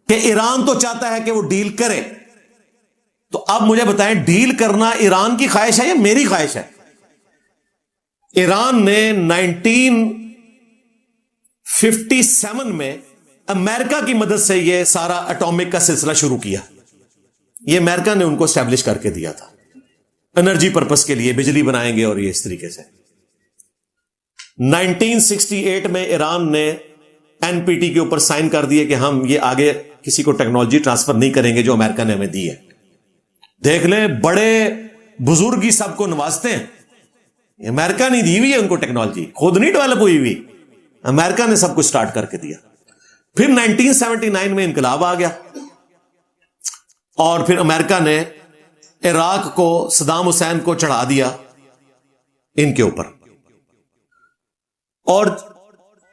کہ ایران تو چاہتا ہے کہ وہ ڈیل کرے. تو اب مجھے بتائیں ڈیل کرنا ایران کی خواہش ہے یا میری خواہش ہے؟ ایران نے 1957 میں امریکہ کی مدد سے یہ سارا اٹامک کا سلسلہ شروع کیا. یہ امریکہ نے ان کو اسٹیبلش کر کے دیا تھا انرجی پرپس کے لیے، بجلی بنائیں گے اور یہ اس طریقے سے. 1968 میں ایران نے NPT کے اوپر سائن کر دیے کہ ہم یہ آگے کسی کو ٹیکنالوجی ٹرانسفر نہیں کریں گے جو امریکہ نے ہمیں دی ہے. دیکھ لیں بڑے بزرگ ہی سب کو نوازتے ہیں. امریکہ نہیں دی ہوئی ہے ان کو ٹیکنالوجی، خود نہیں ڈیولپ ہوئی ہوئی، امریکہ نے سب کچھ سٹارٹ کر کے دیا. پھر 1979 میں انقلاب آ گیا اور پھر امریکہ نے عراق کو صدام حسین کو چڑھا دیا ان کے اوپر، اور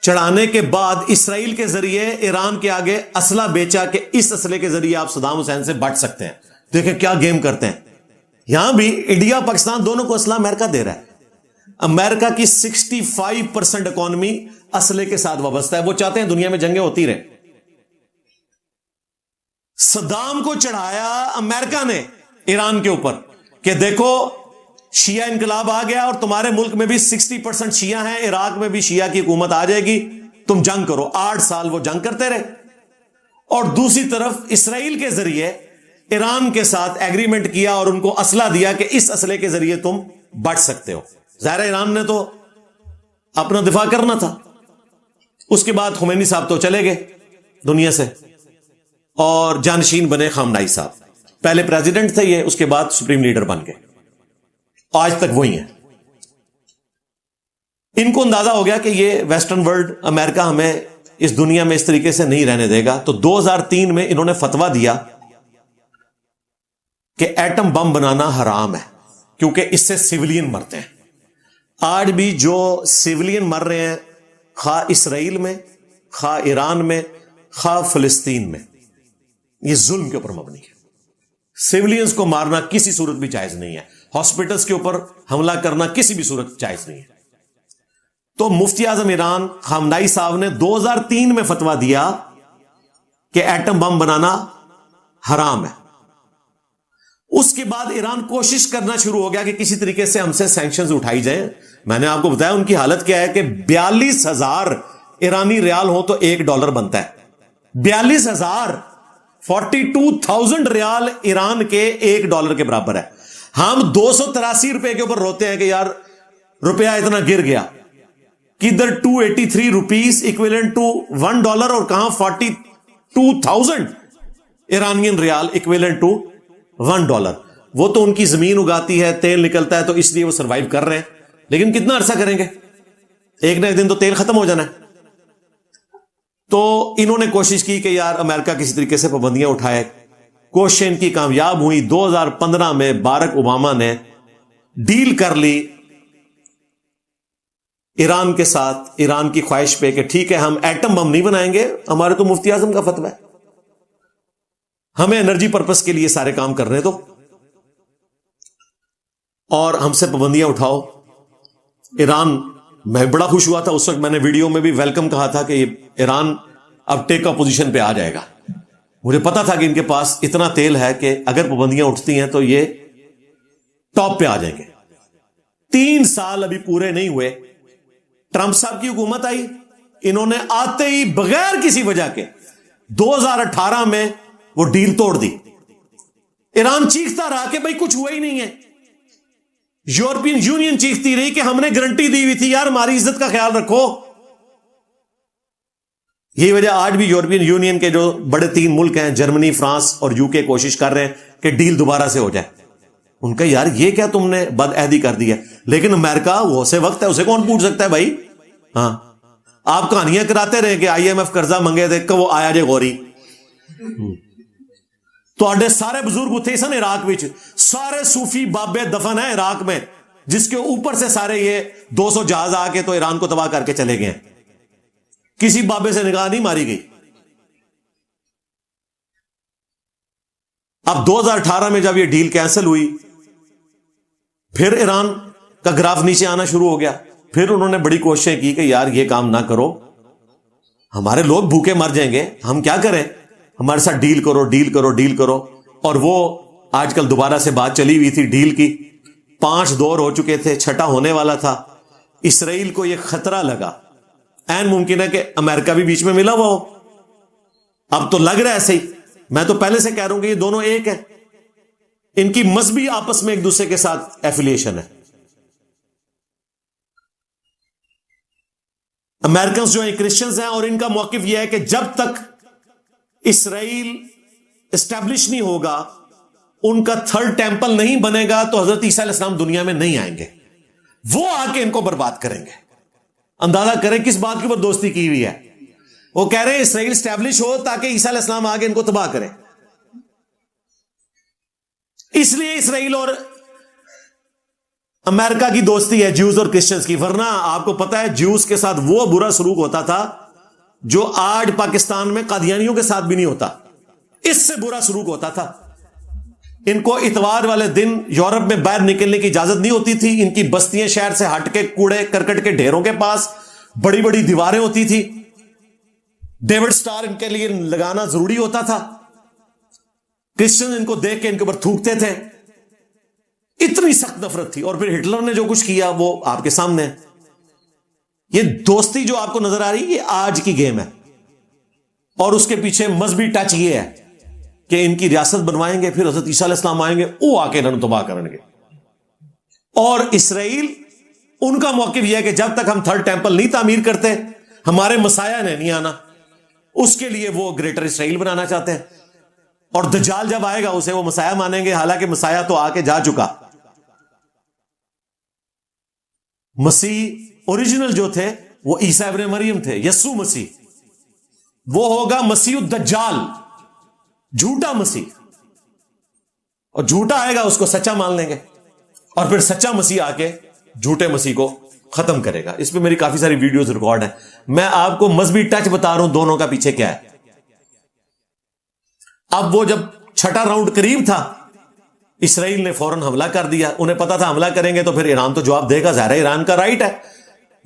چڑھانے کے بعد اسرائیل کے ذریعے ایران کے آگے اسلحہ بیچا کہ اس اسلحے کے ذریعے آپ صدام حسین سے بچ سکتے ہیں. دیکھیں کیا گیم کرتے ہیں. یہاں بھی انڈیا پاکستان دونوں کو اسلحہ امریکہ دے رہا ہے. امریکہ کی 65% اکانومی اسلحے کے ساتھ وابستہ ہے. وہ چاہتے ہیں دنیا میں جنگیں ہوتی رہیں. صدام کو چڑھایا امریکہ نے ایران کے اوپر کہ دیکھو شیعہ انقلاب آ گیا اور تمہارے ملک میں بھی 60% شیعہ ہیں، عراق میں بھی شیعہ کی حکومت آ جائے گی، تم جنگ کرو. 8 سال وہ جنگ کرتے رہے. اور دوسری طرف اسرائیل کے ذریعے ایران کے ساتھ ایگریمنٹ کیا اور ان کو اسلحہ دیا کہ اس اسلحے کے ذریعے تم بچ سکتے ہو. ظاہر ایران نے تو اپنا دفاع کرنا تھا. اس کے بعد خمینی صاحب تو چلے گئے دنیا سے اور جانشین بنے خامنائی صاحب. پہلے پریزیڈنٹ تھے یہ، اس کے بعد سپریم لیڈر بن گئے. آج تک وہی ہیں. ان کو اندازہ ہو گیا کہ یہ ویسٹرن ورلڈ امریکہ ہمیں اس دنیا میں اس طریقے سے نہیں رہنے دے گا. تو 2003 میں انہوں نے فتویٰ دیا کہ ایٹم بم بنانا حرام ہے کیونکہ اس سے سیولین مرتے ہیں. آج بھی جو سیولین مر رہے ہیں خواہ اسرائیل میں، خواہ ایران میں، خواہ فلسطین میں، یہ ظلم کے اوپر مبنی ہے. سیولینز کو مارنا کسی صورت بھی جائز نہیں ہے. ہاسپٹلز کے اوپر حملہ کرنا کسی بھی صورت جائز نہیں ہے. تو مفتی اعظم ایران خامنائی صاحب نے 2003 میں فتویٰ دیا کہ ایٹم بم بنانا حرام ہے. اس کے بعد ایران کوشش کرنا شروع ہو گیا کہ کسی طریقے سے ہم سے سینکشنز اٹھائی جائیں. میں نے آپ کو بتایا ان کی حالت کیا ہے کہ 42,000 ایرانی ریال ہو تو $1 بنتا ہے. 42,000 42,000 ریال ایران کے $1 کے برابر ہے. ہم 283 روپے کے اوپر روتے ہیں کہ یار روپیہ اتنا گر گیا. کدھر 283 روپیز اکویلنٹ ٹو $1 اور کہاں 42,000 ایرانین ریال اکویلنٹ ٹو $1. وہ تو ان کی زمین اگاتی ہے، تیل نکلتا ہے، تو اس لیے وہ سروائیو کر رہے ہیں. لیکن کتنا عرصہ کریں گے؟ ایک نہ ایک دن تو تیل ختم ہو جانا ہے. تو انہوں نے کوشش کی کہ یار امریکہ کسی طریقے سے پابندیاں اٹھائے. کوشش ان کی کامیاب ہوئی. 2015 میں بارک اوباما نے ڈیل کر لی ایران کے ساتھ، ایران کی خواہش پہ کہ ٹھیک ہے ہم ایٹم بم نہیں بنائیں گے، ہمارے تو مفتی اعظم کا فتویٰ ہے، ہمیں انرجی پرپس کے لیے سارے کام کرنے دو اور ہم سے پابندیاں اٹھاؤ. ایران، میں بڑا خوش ہوا تھا اس وقت، میں نے ویڈیو میں بھی ویلکم کہا تھا کہ ایران اب ٹیک اپوزیشن پہ آ جائے گا. مجھے پتا تھا کہ ان کے پاس اتنا تیل ہے کہ اگر پابندیاں اٹھتی ہیں تو یہ ٹاپ پہ آ جائیں گے. 3 سال ابھی پورے نہیں ہوئے، ٹرمپ صاحب کی حکومت آئی. انہوں نے آتے ہی بغیر کسی وجہ کے 2018 میں وہ ڈیل توڑ دی. ایران چیختا رہا کہ بھائی کچھ ہوا ہی نہیں ہے. یورپین یونین چیختی رہی کہ ہم نے گارنٹی دی ہوئی تھی یار ہماری عزت کا خیال رکھو. یہی وجہ آج بھی یورپین یونین کے جو بڑے 3 ملک ہیں، جرمنی، فرانس اور UK، کوشش کر رہے ہیں کہ ڈیل دوبارہ سے ہو جائے. ان کا یار یہ کیا تم نے بد عہدی کر دی ہے. لیکن امریکہ وہ سے وقت ہے، اسے کون پوچھ سکتا ہے بھائی. ہاں آپ کہانیاں کراتے رہے کہ IMF قرضہ منگے تھے کہ وہ آیا جے غوری. تو آڈے سارے بزرگ اتھے سن عراق وچ، سارے صوفی بابے دفن ہیں عراق میں، جس کے اوپر سے سارے یہ 200 جہاز آ کے تو ایران کو تباہ کر کے چلے گئے. کسی بابے سے نگاہ نہیں ماری گئی. اب 2018 میں جب یہ ڈیل کینسل ہوئی، پھر ایران کا گراف نیچے آنا شروع ہو گیا. پھر انہوں نے بڑی کوششیں کی کہ یار یہ کام نہ کرو، ہمارے لوگ بھوکے مر جائیں گے، ہم کیا کریں. ہمارے ساتھ ڈیل کرو ڈیل کرو ڈیل کرو. اور وہ آج کل دوبارہ سے بات چلی ہوئی تھی ڈیل کی. 5 دور ہو چکے تھے, 6واں ہونے والا تھا. اسرائیل کو یہ خطرہ لگا, این ممکن ہے کہ امریکہ بھی بیچ میں ملا ہوا ہو. اب تو لگ رہا ہے ایسے ہی. میں تو پہلے سے کہہ رہا ہوں کہ یہ دونوں ایک ہیں, ان کی مذہبی آپس میں ایک دوسرے کے ساتھ ایفیلیشن ہے. امریکنز جو ہیں کرسچنز ہیں, اور ان کا موقف یہ ہے کہ جب تک اسرائیل اسٹیبلش نہیں ہوگا, ان کا 3rd ٹیمپل نہیں بنے گا, تو حضرت عیسیٰ علیہ السلام دنیا میں نہیں آئیں گے. وہ آ کے ان کو برباد کریں گے. اندازہ کریں کس بات کے اوپر دوستی کی ہوئی ہے. وہ کہہ رہے ہیں اسرائیل اسٹیبلش ہو تاکہ عیسیٰ علیہ السلام آگے ان کو تباہ کرے. اس لیے اسرائیل اور امریکہ کی دوستی ہے جیوز اور کرسچنز کی. ورنہ آپ کو پتا ہے جیوز کے ساتھ وہ برا سلوک ہوتا تھا جو آج پاکستان میں قادیانیوں کے ساتھ بھی نہیں ہوتا. اس سے برا سلوک ہوتا تھا. ان کو اتوار والے دن یورپ میں باہر نکلنے کی اجازت نہیں ہوتی تھی. ان کی بستیاں شہر سے ہٹ کے کوڑے کرکٹ کے ڈھیروں کے پاس بڑی بڑی دیواریں ہوتی تھی. ڈیوڈ سٹار ان کے لیے لگانا ضروری ہوتا تھا. کرسچن ان کو دیکھ کے ان کے اوپر تھوکتے تھے. اتنی سخت نفرت تھی. اور پھر ہٹلر نے جو کچھ کیا وہ آپ کے سامنے. یہ دوستی جو آپ کو نظر آ رہی ہے یہ آج کی گیم ہے, اور اس کے پیچھے مذہبی ٹچ یہ ہے کہ ان کی ریاست بنوائیں گے, پھر حضرت عیسیٰ علیہ السلام آئیں گے, وہ آ کے انہوں تباہ کریں گے. اور اسرائیل ان کا موقف یہ ہے کہ جب تک ہم 3rd ٹیمپل نہیں تعمیر کرتے, ہمارے مسیح نے نہیں آنا. اس کے لیے وہ گریٹر اسرائیل بنانا چاہتے ہیں. اور دجال جب آئے گا اسے وہ مسیح مانیں گے, حالانکہ مسیح تو آ کے جا چکا. مسیح اوریجنل جو تھے وہ عیسیٰ ابن مریم تھے, یسوع مسیح. وہ ہوگا مسیح الدجال, جھوٹا مسیح. اور جھوٹا آئے گا اس کو سچا مان لیں گے, اور پھر سچا مسیح آ کے جھوٹے مسیح کو ختم کرے گا. اس پہ میری کافی ساری ویڈیوز ریکارڈ ہیں. میں آپ کو مذہبی ٹچ بتا رہا ہوں دونوں کا پیچھے کیا ہے. اب وہ جب 6واں راؤنڈ قریب تھا, اسرائیل نے فوراً حملہ کر دیا. انہیں پتا تھا حملہ کریں گے تو پھر ایران تو جواب دے گا, ظاہر ہے ایران کا رائٹ ہے.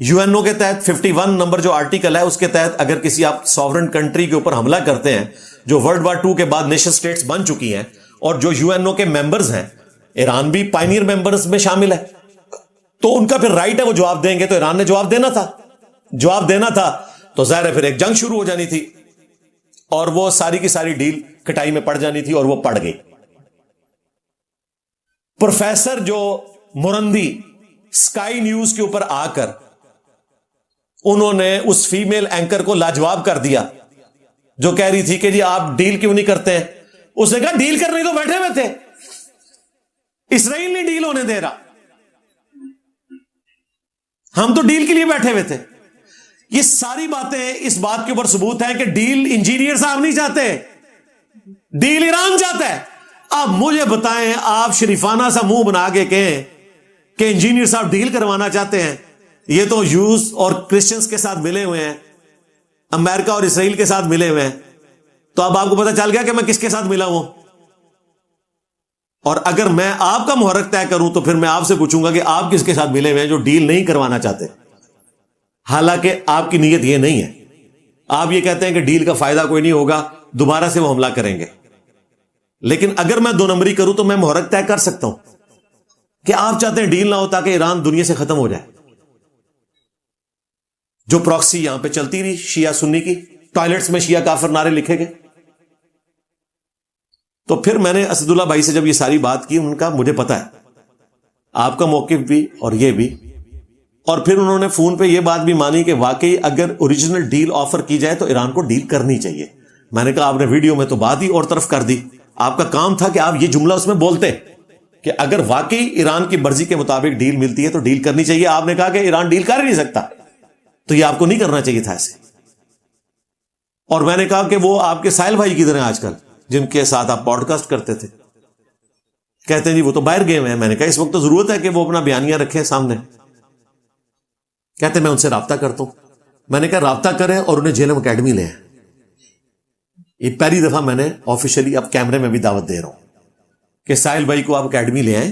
UN کے تحت 51 نمبر جو آرٹیکل ہے اس کے تحت اگر کسی آپ سوورن کنٹری کے اوپر حملہ کرتے ہیں جو ورلڈ وار 2 کے بعد نیشن سٹیٹس بن چکی ہیں, اور جو UN کے ممبرز ہیں, ایران بھی پائنیئر ممبرز میں شامل ہے, تو ان کا پھر رائٹ ہے وہ جواب دیں گے. تو ایران نے جواب دینا تھا تو ظاہر ہے پھر ایک جنگ شروع ہو جانی تھی, اور وہ ساری کی ساری ڈیل کٹائی میں پڑ جانی تھی, اور وہ پڑ گئی. پروفیسر جو مرندی سکائی نیوز کے اوپر آ کر انہوں نے اس فیمیل اینکر کو لاجواب کر دیا جو کہہ رہی تھی کہ جی آپ ڈیل کیوں نہیں کرتے ہیں. اس نے کہا ڈیل کرنے تو بیٹھے ہوئے تھے, اسرائیل نہیں ڈیل ہونے دے رہا, ہم تو ڈیل کے لیے بیٹھے ہوئے تھے. یہ ساری باتیں اس بات کے اوپر ثبوت ہیں کہ ڈیل انجینئر صاحب نہیں چاہتے, ڈیل ایران چاہتا ہے. اب مجھے بتائیں, آپ شریفانہ سا منہ بنا کے کہیں کہ انجینئر صاحب ڈیل کروانا چاہتے ہیں. یہ تو یوز اور کرسچنز کے ساتھ ملے ہوئے ہیں, امریکہ اور اسرائیل کے ساتھ ملے ہوئے ہیں. تو اب آپ کو پتا چل گیا کہ میں کس کے ساتھ ملا ہوں. اور اگر میں آپ کا محرک طے کروں تو پھر میں آپ سے پوچھوں گا کہ آپ کس کے ساتھ ملے ہوئے ہیں جو ڈیل نہیں کروانا چاہتے. حالانکہ آپ کی نیت یہ نہیں ہے. آپ یہ کہتے ہیں کہ ڈیل کا فائدہ کوئی نہیں ہوگا, دوبارہ سے وہ حملہ کریں گے. لیکن اگر میں 2 نمبری کروں تو میں محرک طے کر سکتا ہوں کہ آپ چاہتے ہیں ڈیل نہ ہو تاکہ ایران دنیا سے ختم ہو جائے. جو پراکسی یہاں پہ چلتی رہی شیعہ سنی کی, ٹوائلٹس میں شیعہ کافر نعرے لکھے گئے. تو پھر میں نے اسد اللہ بھائی سے جب یہ ساری بات کی, ان کا مجھے پتا ہے آپ کا موقف بھی اور یہ بھی. اور پھر انہوں نے فون پہ یہ بات بھی مانی کہ واقعی اگر اوریجنل ڈیل آفر کی جائے تو ایران کو ڈیل کرنی چاہیے. میں نے کہا آپ نے ویڈیو میں تو بات ہی اور طرف کر دی, آپ کا کام تھا کہ آپ یہ جملہ اس میں بولتے کہ اگر واقعی ایران کی مرضی کے مطابق ڈیل ملتی ہے تو ڈیل کرنی چاہیے. آپ نے کہا کہ ایران ڈیل کر ہی نہیں سکتا, تو یہ آپ کو نہیں کرنا چاہیے تھا ایسے. اور میں نے کہا کہ وہ آپ کے ساحل بھائی کدھر ہیں آج کل جن کے ساتھ آپ پوڈ کاسٹ کرتے تھے؟ کہتے ہیں جی وہ تو باہر گئے ہوئے ہیں. میں نے کہا اس وقت تو ضرورت ہے کہ وہ اپنا بیانیہ رکھیں سامنے. کہتے ہیں میں ان سے رابطہ کرتا ہوں. میں نے کہا رابطہ کریں اور انہیں جیلم اکیڈمی لے آئیں. یہ پہلی دفعہ میں نے آفیشلی اب کیمرے میں بھی دعوت دے رہا ہوں کہ ساحل بھائی کو آپ اکیڈمی لے آئیں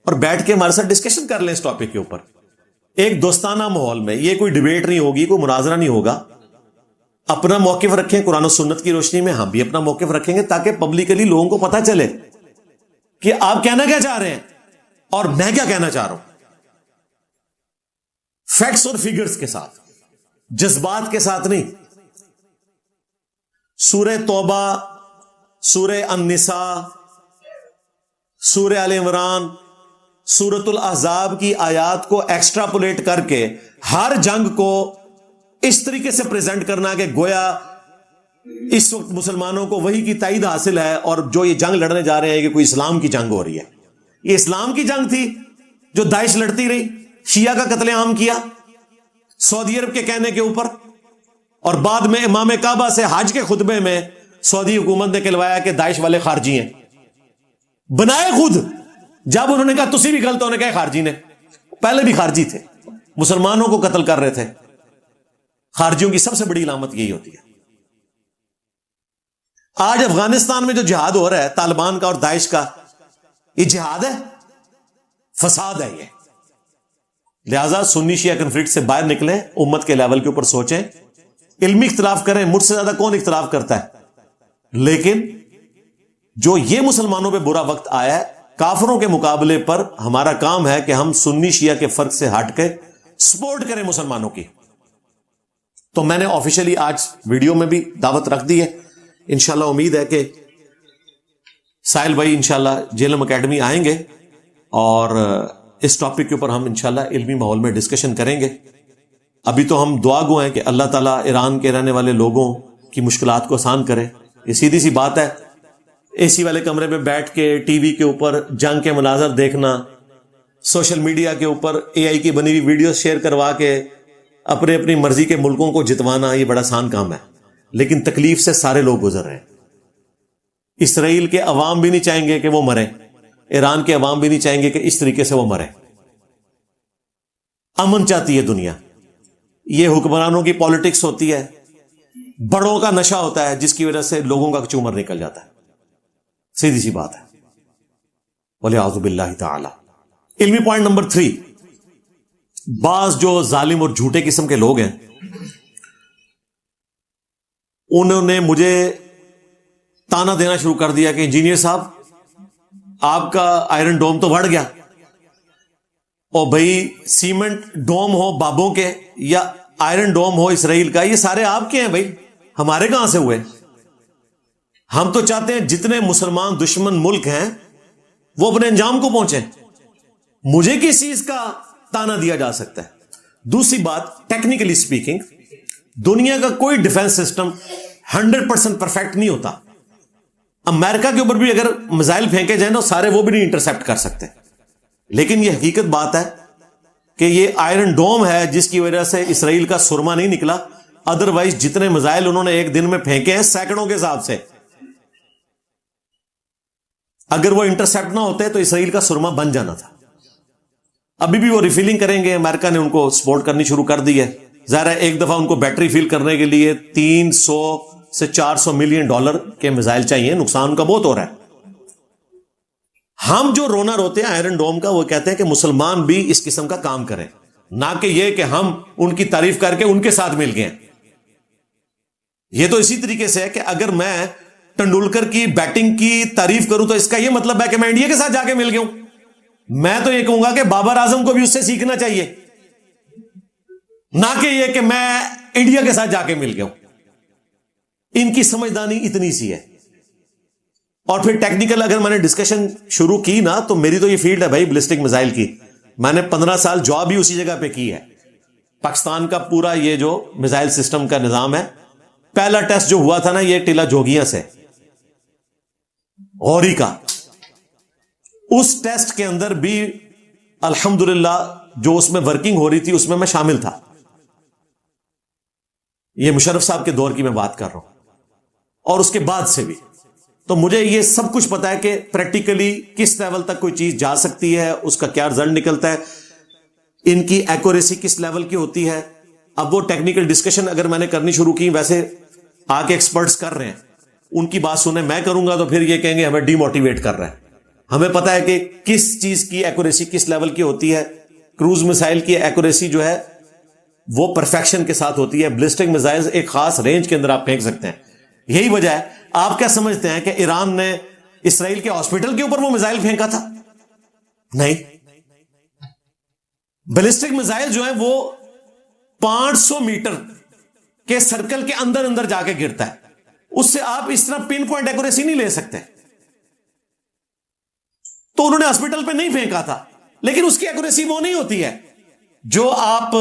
اور بیٹھ کے ہمارے ساتھ ڈسکشن کر لیں اس ٹاپک کے اوپر, ایک دوستانہ ماحول میں. یہ کوئی ڈیبیٹ نہیں ہوگی, کوئی مناظرہ نہیں ہوگا. اپنا موقف رکھیں قرآن و سنت کی روشنی میں، ہم بھی اپنا موقف رکھیں گے تاکہ پبلکلی لوگوں کو پتا چلے کہ آپ کہنا کیا چاہ رہے ہیں اور میں کیا کہنا چاہ رہا ہوں، فیکٹس اور فگرز کے ساتھ، جذبات کے ساتھ نہیں۔ سورہ توبہ، سورہ النساء، سورہ آل عمران، سورۃ الاحزاب کی آیات کو ایکسٹراپولیٹ کر کے ہر جنگ کو اس طریقے سے پریزنٹ کرنا کہ گویا اس وقت مسلمانوں کو وہی کی تائید حاصل ہے اور جو یہ جنگ لڑنے جا رہے ہیں کہ کوئی اسلام کی جنگ ہو رہی ہے۔ یہ اسلام کی جنگ تھی جو داعش لڑتی رہی، شیعہ کا قتل عام کیا سعودی عرب کے کہنے کے اوپر، اور بعد میں امام کعبہ سے حج کے خطبے میں سعودی حکومت نے کہلوایا کہ داعش والے خارجی ہیں، بنائے خود۔ جب انہوں نے کہا تسی بھی غلط، ہونے کہا خارجی نے، پہلے بھی خارجی تھے، مسلمانوں کو قتل کر رہے تھے۔ خارجیوں کی سب سے بڑی علامت یہی ہوتی ہے۔ آج افغانستان میں جو جہاد ہو رہا ہے طالبان کا اور داعش کا، یہ جہاد ہے، فساد ہے یہ۔ لہذا سنی شیعہ کنفلکٹ سے باہر نکلیں، امت کے لیول کے اوپر سوچیں، علمی اختلاف کریں، مجھ سے زیادہ کون اختلاف کرتا ہے، لیکن جو یہ مسلمانوں پہ برا وقت آیا ہے، کافروں کے مقابلے پر ہمارا کام ہے کہ ہم سنی شیعہ کے فرق سے ہٹ کے سپورٹ کریں مسلمانوں کی۔ تو میں نے آفیشلی آج ویڈیو میں بھی دعوت رکھ دی ہے، انشاءاللہ امید ہے کہ ساحل بھائی انشاءاللہ جیلم اکیڈمی آئیں گے اور اس ٹاپک کے اوپر ہم انشاءاللہ علمی ماحول میں ڈسکشن کریں گے۔ ابھی تو ہم دعا گو ہیں کہ اللہ تعالیٰ ایران کے رہنے والے لوگوں کی مشکلات کو آسان کرے۔ یہ سیدھی سی بات ہے، اے سی والے کمرے میں بیٹھ کے ٹی وی کے اوپر جنگ کے مناظر دیکھنا، سوشل میڈیا کے اوپر اے آئی کی بنی ہوئی ویڈیوز شیئر کروا کے اپنے اپنی مرضی کے ملکوں کو جتوانا، یہ بڑا آسان کام ہے، لیکن تکلیف سے سارے لوگ گزر رہے ہیں۔ اسرائیل کے عوام بھی نہیں چاہیں گے کہ وہ مرے، ایران کے عوام بھی نہیں چاہیں گے کہ اس طریقے سے وہ مرے۔ امن چاہتی ہے دنیا، یہ حکمرانوں کی پالیٹکس ہوتی ہے، بڑوں کا نشہ ہوتا ہے جس کی وجہ سے لوگوں کا چومر نکل جاتا ہے، سیدھی سی بات ہے۔ وَلِعَوْذُ بِاللَّهِ تَعَالَى۔ علمی پوائنٹ نمبر 3، بعض جو ظالم اور جھوٹے قسم کے لوگ ہیں انہوں نے مجھے تانا دینا شروع کر دیا کہ انجینئر صاحب آپ کا آئرن ڈوم تو بڑھ گیا، اور بھائی سیمنٹ ڈوم ہو بابوں کے یا آئرن ڈوم ہو اسرائیل کا، یہ سارے آپ کے ہیں بھائی، ہمارے کہاں سے ہوئے؟ ہم تو چاہتے ہیں جتنے مسلمان دشمن ملک ہیں وہ اپنے انجام کو پہنچیں، مجھے کس چیز کا تانا دیا جا سکتا ہے؟ دوسری بات، ٹیکنیکلی سپیکنگ دنیا کا کوئی ڈیفنس سسٹم 100% پرفیکٹ نہیں ہوتا۔ امریکہ کے اوپر بھی اگر میزائل پھینکے جائیں تو سارے وہ بھی نہیں انٹرسپٹ کر سکتے، لیکن یہ حقیقت بات ہے کہ یہ آئرن ڈوم ہے جس کی وجہ سے اسرائیل کا سرما نہیں نکلا، ادروائز جتنے میزائل انہوں نے ایک دن میں پھینکے ہیں سینکڑوں کے حساب سے، اگر وہ انٹرسپٹ نہ ہوتے تو اسرائیل کا سرما بن جانا تھا۔ ابھی بھی وہ ریفیلنگ کریں گے، امریکہ نے ان کو سپورٹ کرنی شروع کر دی ہے۔ ظاہر ہے ایک دفعہ ان کو بیٹری فل کرنے کے لیے 300 سے 400 ملین ڈالر کے میزائل چاہیے، نقصان کا بہت ہو رہا ہے۔ ہم جو رونا روتے ہیں آئرن ڈوم کا، وہ کہتے ہیں کہ مسلمان بھی اس قسم کا کام کریں، نہ کہ یہ کہ ہم ان کی تعریف کر کے ان کے ساتھ مل گئے۔ یہ تو اسی طریقے سے ہے کہ اگر میں ٹنڈولکر کی بیٹنگ کی تعریف کروں تو اس کا یہ مطلب ہے کہ میں انڈیا کے ساتھ جا کے مل گیا ہوں۔ میں تو یہ کہوں گا کہ بابر اعظم کو بھی اس سے سیکھنا چاہیے، نہ کہ یہ کہ میں انڈیا کے ساتھ جا کے مل گیا ہوں۔ ان کی سمجھدانی اتنی سی ہے۔ اور پھر ٹیکنیکل اگر میں نے ڈسکشن شروع کی نا، تو میری تو یہ فیلڈ ہے بھائی بلسٹک میزائل کی، میں نے 15 سال جاب ہی اسی جگہ پہ کی ہے۔ پاکستان کا پورا یہ جو میزائل سسٹم کا نظام ہے، پہلا ٹیسٹ جو ہوا تھا نا یہ ٹیلا جوگیاں سے، غوری کا، اس ٹیسٹ کے اندر بھی الحمدللہ جو اس میں ورکنگ ہو رہی تھی اس میں میں شامل تھا۔ یہ مشرف صاحب کے دور کی میں بات کر رہا ہوں، اور اس کے بعد سے بھی تو مجھے یہ سب کچھ پتا ہے کہ پریکٹیکلی کس لیول تک کوئی چیز جا سکتی ہے، اس کا کیا رزلٹ نکلتا ہے، ان کی ایکوریسی کس لیول کی ہوتی ہے۔ اب وہ ٹیکنیکل ڈسکشن اگر میں نے کرنی شروع کی، ویسے آ کے ایکسپرٹس کر رہے ہیں، ان کی بات سنیں، میں کروں گا تو پھر یہ کہیں گے ہمیں ڈی موٹیویٹ کر رہا ہے۔ ہمیں پتا ہے کہ کس چیز کی ایکوریسی کس لیول کی ہوتی ہے۔ کروز میسائل کی ایکوریسی جو ہے وہ پرفیکشن کے ساتھ ہوتی ہے. بلسٹک میزائل ایک خاص رینج کے اندر آپ پھینک سکتے ہیں. یہی وجہ ہے. آپ کیا سمجھتے ہیں کہ ایران نے اسرائیل کے ہاسپٹل کے اوپر وہ میزائل پھینکا تھا؟ نہیں. بیلسٹک میزائل جو ہے وہ 500 میٹر کے سرکل کے اندر اندر جا کے گرتا ہے. اس سے آپ اس طرح پن پوائنٹ ایکوریسی نہیں لے سکتے. تو انہوں نے ہاسپٹل پہ نہیں پھینکا تھا, لیکن اس کی ایکوریسی وہ نہیں ہوتی ہے جو آپ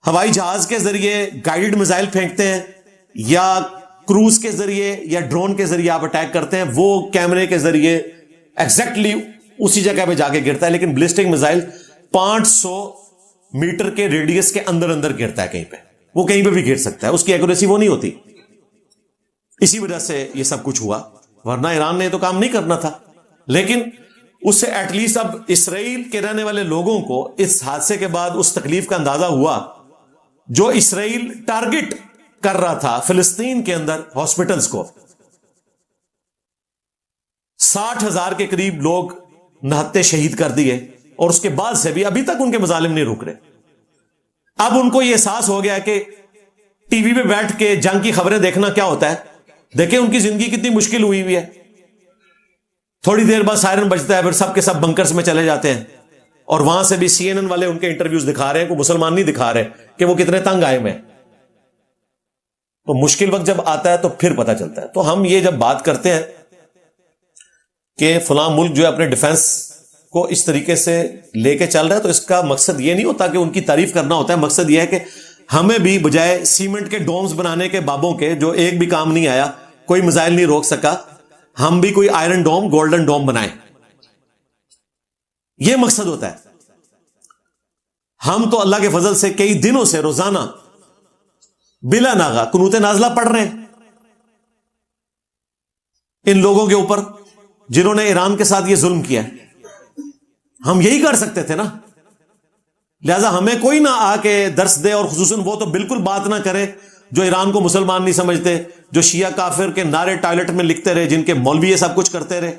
ہوائی جہاز کے ذریعے گائیڈڈ میزائل پھینکتے ہیں, یا کروز کے ذریعے یا ڈرون کے ذریعے آپ اٹیک کرتے ہیں. وہ کیمرے کے ذریعے ایگزیکٹلی اسی جگہ پہ جا کے گرتا ہے, لیکن بلسٹک میزائل 500 میٹر کے ریڈیس کے اندر اندر گرتا ہے. کہیں پہ وہ کہیں پہ بھی گر سکتا ہے, اس کی ایکوریسی وہ نہیں ہوتی. اسی وجہ سے یہ سب کچھ ہوا, ورنہ ایران نے تو کام نہیں کرنا تھا. لیکن اس سے ایٹ لیسٹ اب اسرائیل کے رہنے والے لوگوں کو اس حادثے کے بعد اس تکلیف کا اندازہ ہوا جو اسرائیل ٹارگٹ کر رہا تھا فلسطین کے اندر ہاسپٹلز کو. 60,000 کے قریب لوگ نہتے شہید کر دیے, اور اس کے بعد سے بھی ابھی تک ان کے مظالم نہیں رک رہے. اب ان کو یہ احساس ہو گیا کہ ٹی وی پہ بیٹھ کے جنگ کی خبریں دیکھنا کیا ہوتا ہے. دیکھیں ان کی زندگی کتنی مشکل ہوئی ہوئی ہے. تھوڑی دیر بعد سائرن بجتا ہے, پھر سب کے سب بنکرز میں چلے جاتے ہیں, اور وہاں سے بھی CNN والے ان کے انٹرویوز دکھا رہے ہیں, کوئی مسلمان نہیں دکھا رہے کہ وہ کتنے تنگ آئے میں. تو مشکل وقت جب آتا ہے تو پھر پتہ چلتا ہے. تو ہم یہ جب بات کرتے ہیں کہ فلاں ملک جو ہے اپنے ڈیفنس کو اس طریقے سے لے کے چل رہا ہے, تو اس کا مقصد یہ نہیں ہوتا کہ ان کی تعریف کرنا ہوتا ہے. مقصد یہ ہے کہ ہمیں بھی بجائے سیمنٹ کے ڈومز بنانے کے بابوں کے, جو ایک بھی کام نہیں آیا, کوئی میزائل نہیں روک سکا, ہم بھی کوئی آئرن ڈوم, گولڈن ڈوم بنائیں. یہ مقصد ہوتا ہے. ہم تو اللہ کے فضل سے کئی دنوں سے روزانہ بلا ناغہ قنوت نازلہ پڑھ رہے ہیں ان لوگوں کے اوپر جنہوں نے ایران کے ساتھ یہ ظلم کیا ہے. ہم یہی کر سکتے تھے نا, لہذا ہمیں کوئی نہ آ کے درس دے, اور خصوصاً وہ تو بالکل بات نہ کرے جو ایران کو مسلمان نہیں سمجھتے, جو شیعہ کافر کے نعرے ٹوائلٹ میں لکھتے رہے, جن کے مولوی یہ سب کچھ کرتے رہے,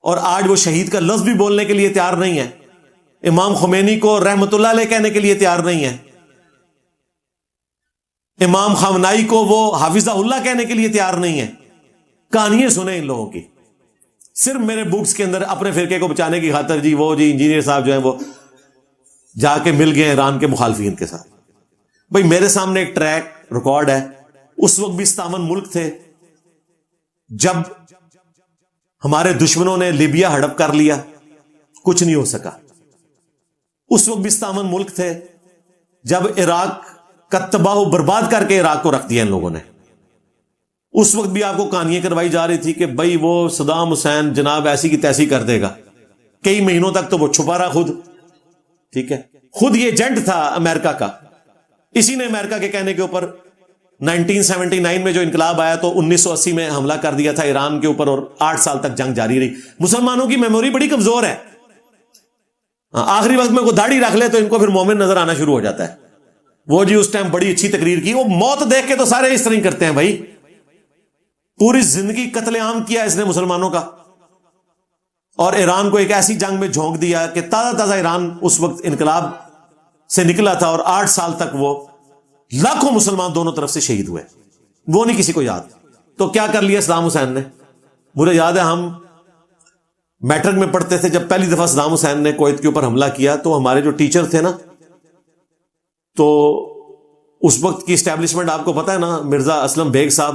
اور آج وہ شہید کا لفظ بھی بولنے کے لیے تیار نہیں ہے, امام خمینی کو رحمت اللہ علیہ کہنے کے لیے تیار نہیں ہے, امام خامنائی کو وہ حافظہ اللہ کہنے کے لیے تیار نہیں ہے. کہانیاں سنیں ان لوگوں کی, صرف میرے بکس کے اندر اپنے فرقے کو بچانے کی خاطر جی وہ جی انجینئر صاحب جو ہیں وہ جا کے مل گئے ایران کے مخالفین کے ساتھ. بھئی میرے سامنے ایک ٹریک ریکارڈ ہے, اس وقت بھی استامن ملک تھے جب ہمارے دشمنوں نے لیبیا ہڑپ کر لیا, کچھ نہیں ہو سکا. اس وقت بھی استامن ملک تھے جب عراق کا تباہ و برباد کر کے عراق کو رکھ دیا ان لوگوں نے. اس وقت بھی آپ کو کہانیاں کروائی جا رہی تھی کہ بھئی وہ صدام حسین جناب ایسی کی تیسی کر دے گا. کئی مہینوں تک تو وہ چھپا رہا خود, ٹھیک ہے, خود یہ ایجنٹ تھا امریکہ کا. اسی نے امریکہ کے کہنے کے اوپر 1979 میں جو انقلاب آیا تو 1980 میں حملہ کر دیا تھا ایران کے اوپر, اور 8 سال تک جنگ جاری رہی. مسلمانوں کی میموری بڑی کمزور ہے. آخری وقت میں کوئی داڑھی رکھ لے تو ان کو پھر مومن نظر آنا شروع ہو جاتا ہے. وہ جی اس ٹائم بڑی اچھی تقریر کی, وہ موت دیکھ کے تو سارے اس طرح ہی کرتے ہیں. بھائی پوری زندگی قتل عام کیا اس نے مسلمانوں کا, اور ایران کو ایک ایسی جنگ میں جھونک دیا کہ تازہ تازہ ایران اس وقت انقلاب سے نکلا تھا, اور 8 سال تک وہ لاکھوں مسلمان دونوں طرف سے شہید ہوئے. وہ نہیں کسی کو یاد. تو کیا کر لیا صدام حسین نے. مجھے یاد ہے ہم میٹرک میں پڑھتے تھے, جب پہلی دفعہ صدام حسین نے کویت کے اوپر حملہ کیا تو ہمارے جو ٹیچر تھے نا, تو اس وقت کی اسٹیبلشمنٹ آپ کو پتا ہے نا, مرزا اسلم بیگ صاحب,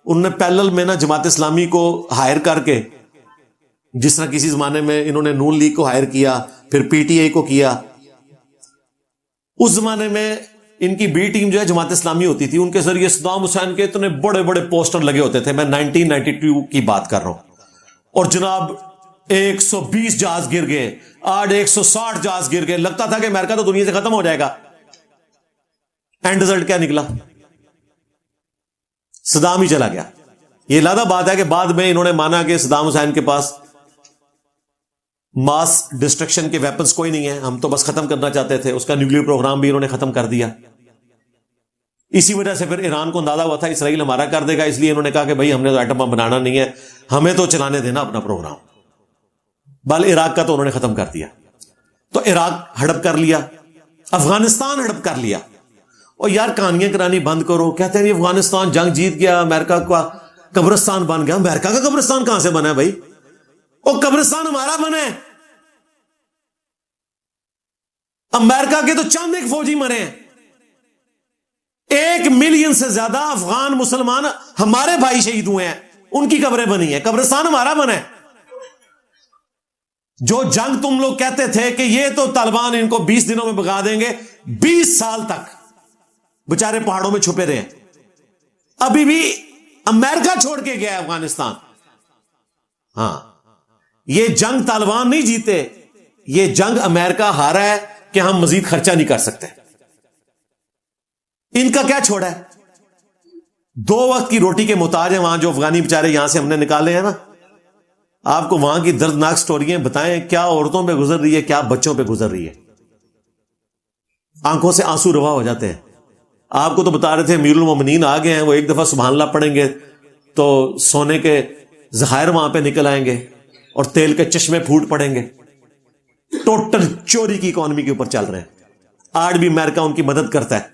انہوں نے پیرلل میں نا جماعت اسلامی کو ہائر کر کے, جس طرح کسی زمانے میں انہوں نے نون لیگ کو ہائر کیا, پھر پی ٹی آئی کو کیا, اس زمانے میں ان کی بی ٹیم جو ہے جماعت اسلامی ہوتی تھی. ان کے ذریعے صدام حسین کے اتنے بڑے بڑے پوسٹر لگے ہوتے تھے. میں 1992 کی بات کر رہا ہوں, اور جناب 120 جہاز گر گئے, آج 160 جہاز گر گئے. لگتا تھا کہ امریکہ تو دنیا سے ختم ہو جائے گا. اینڈ رزلٹ کیا نکلا؟ صدام ہی چلا گیا. یہ لادہ بات ہے کہ بعد میں انہوں نے مانا کہ صدام حسین کے پاس ماس ڈسٹرکشن کے ویپنز کوئی نہیں ہے, ہم تو بس ختم کرنا چاہتے تھے. اس کا نیوکلیئر پروگرام بھی انہوں نے ختم کر دیا. اسی وجہ سے پھر ایران کو اندازہ ہوا تھا اسرائیل ہمارا کر دے گا, اس لیے انہوں نے کہا کہ بھائی ہم نے تو ایٹم بم بنانا نہیں ہے, ہمیں تو چلانے دینا اپنا پروگرام. بال عراق کا تو انہوں نے ختم کر دیا. تو عراق ہڑپ کر لیا. افغانستان ہڑپ کر لیا. اور یار کہانیاں کرانی بند کرو. کہتے ہیں افغانستان جنگ جیت گیا, امریکہ کا قبرستان بن گیا. امریکہ کا قبرستان کہاں سے بنا ہے بھائی؟ وہ قبرستان ہمارا بنا ہے. امریکہ کے تو چند ایک فوجی مرے ہیں. 1 ملین سے زیادہ افغان مسلمان ہمارے بھائی شہید ہوئے ہیں, ان کی قبریں بنی ہیں. قبرستان ہمارا بنا ہے. جو جنگ تم لوگ کہتے تھے کہ یہ تو طالبان ان کو 20 دنوں میں بھگا دیں گے, 20 سال تک بےچارے پہاڑوں میں چھپے رہے. ابھی بھی امریکہ چھوڑ کے گیا ہے افغانستان. ہاں, یہ جنگ طالبان نہیں جیتے, یہ جنگ امریکہ ہارا ہے کہ ہم مزید خرچہ نہیں کر سکتے. ان کا کیا چھوڑا ہے؟ 2 وقت کی روٹی کے محتاج ہیں وہاں جو افغانی بیچارے یہاں سے ہم نے نکالے ہیں نا. آپ کو وہاں کی دردناک سٹوریاں بتائیں, کیا عورتوں پہ گزر رہی ہے, کیا بچوں پہ گزر رہی ہے. آنکھوں سے آنسو روا ہو جاتے ہیں. آپ کو تو بتا رہے تھے امیر المومنین آ گئے ہیں, وہ ایک دفعہ سبحان اللہ پڑھیں گے تو سونے کے ذخائر وہاں پہ نکل آئیں گے اور تیل کے چشمے پھوٹ پڑیں گے. ٹوٹل چوری کی اکانومی کے اوپر چل رہے ہیں. آج بھی امریکہ ان کی مدد کرتا ہے.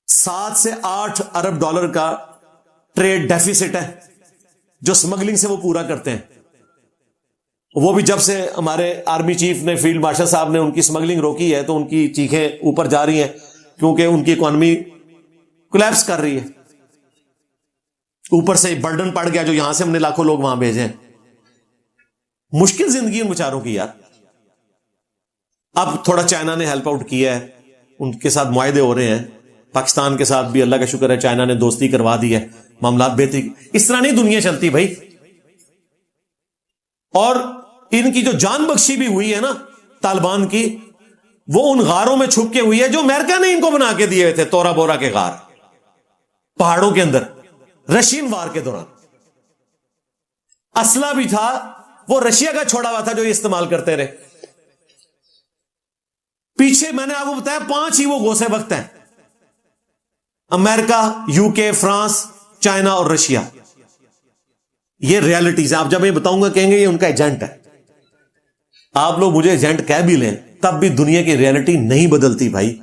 7 سے 8 ارب ڈالر کا ٹریڈ ڈیفیسٹ ہے جو سمگلنگ سے وہ پورا کرتے ہیں. وہ بھی جب سے ہمارے آرمی چیف نے, فیلڈ مارشل صاحب نے ان کی سمگلنگ روکی ہے تو ان کی چیخیں اوپر جا رہی ہیں, کیونکہ ان کی اکانومی کولیپس کر رہی ہے. اوپر سے برڈن پڑ گیا جو یہاں سے ہم نے لاکھوں لوگ وہاں بھیجے ہیں. مشکل زندگی ان بیچاروں کی یار. اب تھوڑا چائنا نے ہیلپ آؤٹ کیا ہے, ان کے ساتھ معاہدے ہو رہے ہیں. پاکستان کے ساتھ بھی اللہ کا شکر ہے چائنا نے دوستی کروا دی ہے, معاملات بہتری. اس طرح نہیں دنیا چلتی بھائی. اور ان کی جو جان بخشی بھی ہوئی ہے نا طالبان کی, وہ ان غاروں میں چھپ کے ہوئی ہے جو امریکہ نے ان کو بنا کے دیے ہوئے تھے. تورا بورا کے غار پہاڑوں کے اندر رشین وار کے دوران. اسلحہ بھی تھا وہ رشیا کا چھوڑا ہوا تھا جو یہ استعمال کرتے رہے. پیچھے میں نے آپ کو بتایا 5 ہی وہ گوسے وقت ہیں: امریکہ, UK, فرانس, چائنا اور رشیا. یہ ریالٹیز ہیں. آپ جب میں بتاؤں گا کہیں گے یہ ان کا ایجنٹ ہے. آپ لوگ مجھے ایجنٹ کہہ بھی لیں تب بھی دنیا کی ریالٹی نہیں بدلتی بھائی.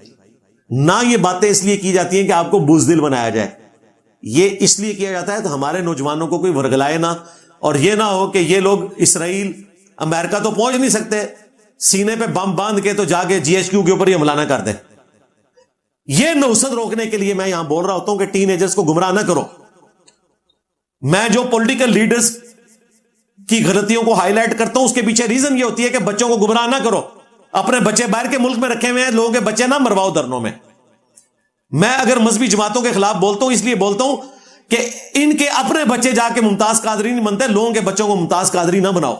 نہ یہ باتیں اس لیے کی جاتی ہیں کہ آپ کو بزدل بنایا جائے. یہ اس لیے کیا جاتا ہے تو ہمارے نوجوانوں کو کوئی ورگلائے نہ, اور یہ نہ ہو کہ یہ لوگ اسرائیل امریکہ تو پہنچ نہیں سکتے, سینے پہ بم باندھ کے تو جا کے GHQ کے اوپر یہ حملہ نہ کر دیں. یہ نوسط روکنے کے لیے میں یہاں بول رہا ہوتا ہوں کہ ٹین ایجرز کو گمراہ نہ کرو. میں جو پولیٹیکل لیڈرز کی غلطیوں کو ہائی لائٹ کرتا ہوں اس کے پیچھے ریزن یہ ہوتی ہے کہ بچوں کو گمراہ نہ کرو. اپنے بچے باہر کے ملک میں رکھے ہوئے ہیں, لوگوں کے بچے نہ مرواؤ دھرنوں میں. میں اگر مذہبی جماعتوں کے خلاف بولتا ہوں اس لیے بولتا ہوں کہ ان کے اپنے بچے جا کے ممتاز قادری نہیں بنتے, لوگوں کے بچوں کو ممتاز قادری نہ بناؤ.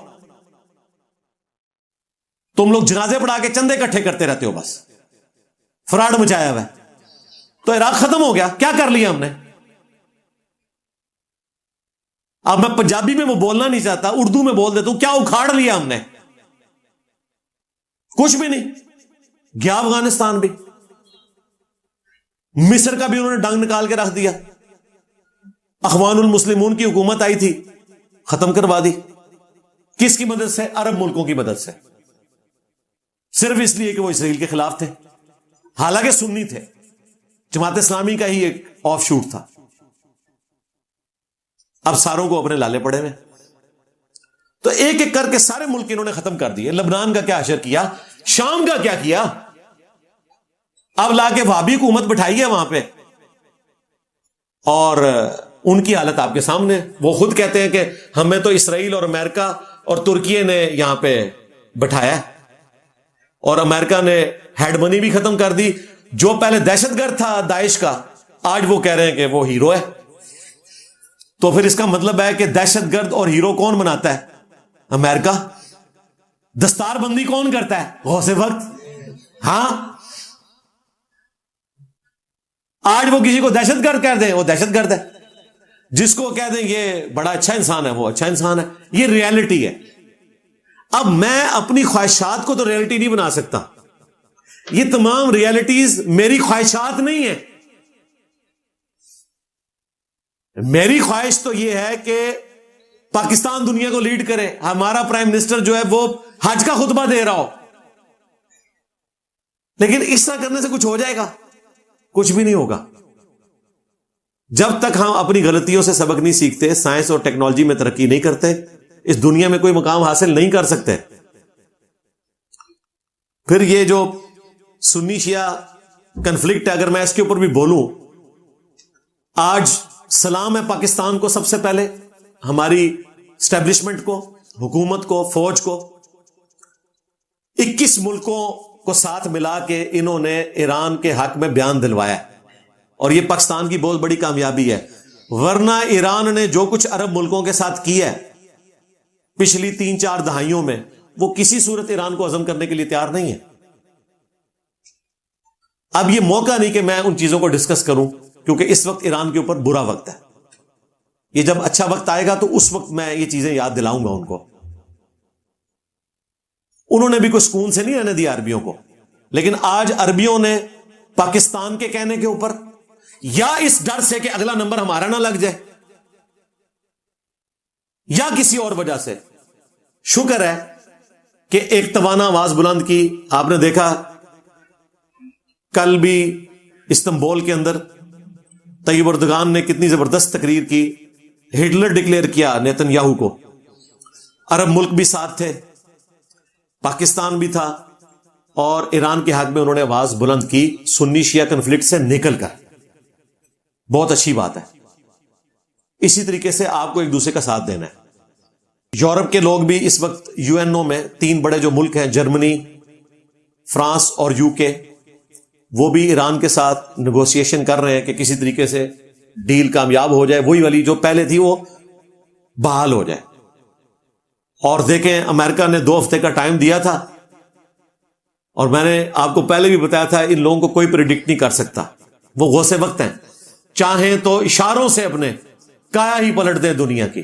تم لوگ جنازے پڑھا کے چندے اکٹھے کرتے رہتے ہو, بس فراڈ مچایا ہوا ہے. تو عراق ختم ہو گیا, کیا کر لیا ہم نے؟ اب میں پنجابی میں وہ بولنا نہیں چاہتا, اردو میں بول دیتا ہوں, کیا اکھاڑ لیا ہم نے؟ کچھ بھی نہیں. گیا افغانستان بھی, مصر کا بھی انہوں نے ڈنگ نکال کے رکھ دیا. اخوان المسلمون کی حکومت آئی تھی, ختم کروا دی. کس کی مدد سے؟ عرب ملکوں کی مدد سے, صرف اس لیے کہ وہ اسرائیل کے خلاف تھے, حالانکہ سنی تھے. جماعت اسلامی کا ہی ایک آف شوٹ تھا. اب ساروں کو اپنے لالے پڑے ہوئے. تو ایک ایک کر کے سارے ملک انہوں نے ختم کر دیے. لبنان کا کیا حشر کیا, شام کا کیا کیا. اب لا کے وہابی حکومت بٹھائی ہے وہاں پہ, اور ان کی حالت آپ کے سامنے. وہ خود کہتے ہیں کہ ہمیں تو اسرائیل اور امریکہ اور ترکی نے یہاں پہ بٹھایا, اور امریکہ نے ہیڈ منی بھی ختم کر دی. جو پہلے دہشت گرد تھا داعش کا, آج وہ کہہ رہے ہیں کہ وہ ہیرو ہے. تو پھر اس کا مطلب ہے کہ دہشت گرد اور ہیرو کون بناتا ہے؟ امریکہ. دستار بندی کون کرتا ہے؟ غوث وقت. ہاں, آج وہ کسی کو دہشت گرد کہہ دیں, وہ دہشت گرد ہے. جس کو کہہ دیں یہ بڑا اچھا انسان ہے, وہ اچھا انسان ہے. یہ ریالٹی ہے. اب میں اپنی خواہشات کو تو ریالٹی نہیں بنا سکتا. یہ تمام ریالٹیز میری خواہشات نہیں ہیں. میری خواہش تو یہ ہے کہ پاکستان دنیا کو لیڈ کرے. ہمارا پرائم منسٹر جو ہے وہ حج کا خطبہ دے رہا ہو, لیکن اس طرح کرنے سے کچھ ہو جائے گا؟ کچھ بھی نہیں ہوگا. جب تک ہم اپنی غلطیوں سے سبق نہیں سیکھتے، سائنس اور ٹیکنالوجی میں ترقی نہیں کرتے، اس دنیا میں کوئی مقام حاصل نہیں کر سکتے. پھر یہ جو سنی شیعہ کنفلکٹ ہے، اگر میں اس کے اوپر بھی بولوں، آج سلام ہے پاکستان کو، سب سے پہلے ہماری اسٹیبلشمنٹ کو، حکومت کو، فوج کو. 21 ملکوں کو ساتھ ملا کے انہوں نے ایران کے حق میں بیان دلوایا، اور یہ پاکستان کی بہت بڑی کامیابی ہے. ورنہ ایران نے جو کچھ عرب ملکوں کے ساتھ کیا ہے پچھلی 3-4 دہائیوں میں، وہ کسی صورت ایران کو ہضم کرنے کے لیے تیار نہیں ہے. اب یہ موقع نہیں کہ میں ان چیزوں کو ڈسکس کروں، کیونکہ اس وقت ایران کے اوپر برا وقت ہے. یہ جب اچھا وقت آئے گا تو اس وقت میں یہ چیزیں یاد دلاؤں گا ان کو. انہوں نے بھی کوئی سکون سے نہیں رہنے دیا عربیوں کو، لیکن آج عربیوں نے پاکستان کے کہنے کے اوپر، یا اس ڈر سے کہ اگلا نمبر ہمارا نہ لگ جائے، یا کسی اور وجہ سے، شکر ہے کہ ایک توانا آواز بلند کی. آپ نے دیکھا کل بھی استنبول کے اندر طیب اردگان نے کتنی زبردست تقریر کی، ہٹلر ڈکلیئر کیا نیتن یاہو کو. عرب ملک بھی ساتھ تھے، پاکستان بھی تھا، اور ایران کے حق میں انہوں نے آواز بلند کی سنی شیعہ کنفلکٹ سے نکل کر. بہت اچھی بات ہے. اسی طریقے سے آپ کو ایک دوسرے کا ساتھ دینا ہے. یورپ کے لوگ بھی اس وقت یو این او میں 3 بڑے جو ملک ہیں، جرمنی، فرانس اور یو کے، وہ بھی ایران کے ساتھ نیگوسیشن کر رہے ہیں کہ کسی طریقے سے ڈیل کامیاب ہو جائے، وہی والی جو پہلے تھی وہ بحال ہو جائے. اور دیکھیں امریکہ نے 2 ہفتے کا ٹائم دیا تھا، اور میں نے آپ کو پہلے بھی بتایا تھا ان لوگوں کو کوئی پریڈکٹ نہیں کر سکتا. وہ غوث وقت ہیں، چاہیں تو اشاروں سے اپنے کایا ہی پلٹ دیں دنیا کی.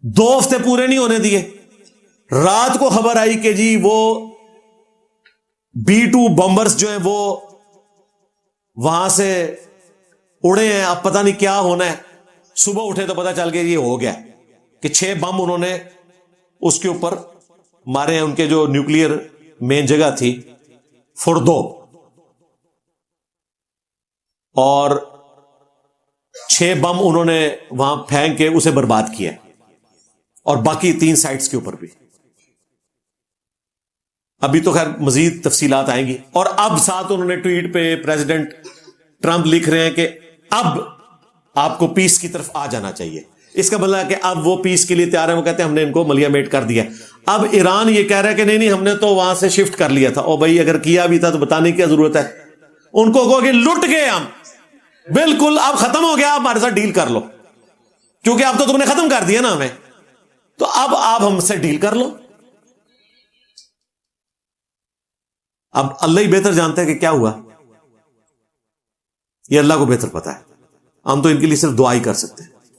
2 ہفتے پورے نہیں ہونے دیے، رات کو خبر آئی کہ جی وہ B-2 بمبرز جو ہیں وہ وہاں سے اڑے ہیں، اب پتہ نہیں کیا ہونا ہے. صبح اٹھے تو پتہ چل گیا یہ ہو گیا کہ 6 بم انہوں نے اس کے اوپر مارے ہیں، ان کے جو نیوکلیئر مین جگہ تھی فردو، اور 6 بم انہوں نے وہاں پھینک کے اسے برباد کیا، اور باقی 3 سائٹس کے اوپر بھی. ابھی تو خیر مزید تفصیلات آئیں گی. اور اب ساتھ انہوں نے ٹویٹ پہ پریزیڈنٹ ٹرمپ لکھ رہے ہیں کہ اب آپ کو پیس کی طرف آ جانا چاہیے. اس کا مطلب ہے کہ اب وہ پیس کے لیے تیار ہیں. وہ کہتے ہیں ہم نے ان کو ملیا میٹ کر دیا. اب ایران یہ کہہ رہا ہے کہ نہیں ہم نے تو وہاں سے شفٹ کر لیا تھا. او بھائی اگر کیا بھی تھا تو بتانے کی کیا ضرورت ہے؟ ان کو کہو کہ لٹ گئے ہم، بالکل اب ختم ہو گیا، آپ ہمارے ساتھ ڈیل کر لو، کیونکہ اب تو تم نے ختم کر دیا نا ہمیں، تو اب آپ ہم سے ڈیل کر لو. اب اللہ ہی بہتر جانتا ہے کہ کیا ہوا، یہ اللہ کو بہتر پتا ہے. ہم تو ان کے لیے صرف دعا ہی کر سکتے ہیں.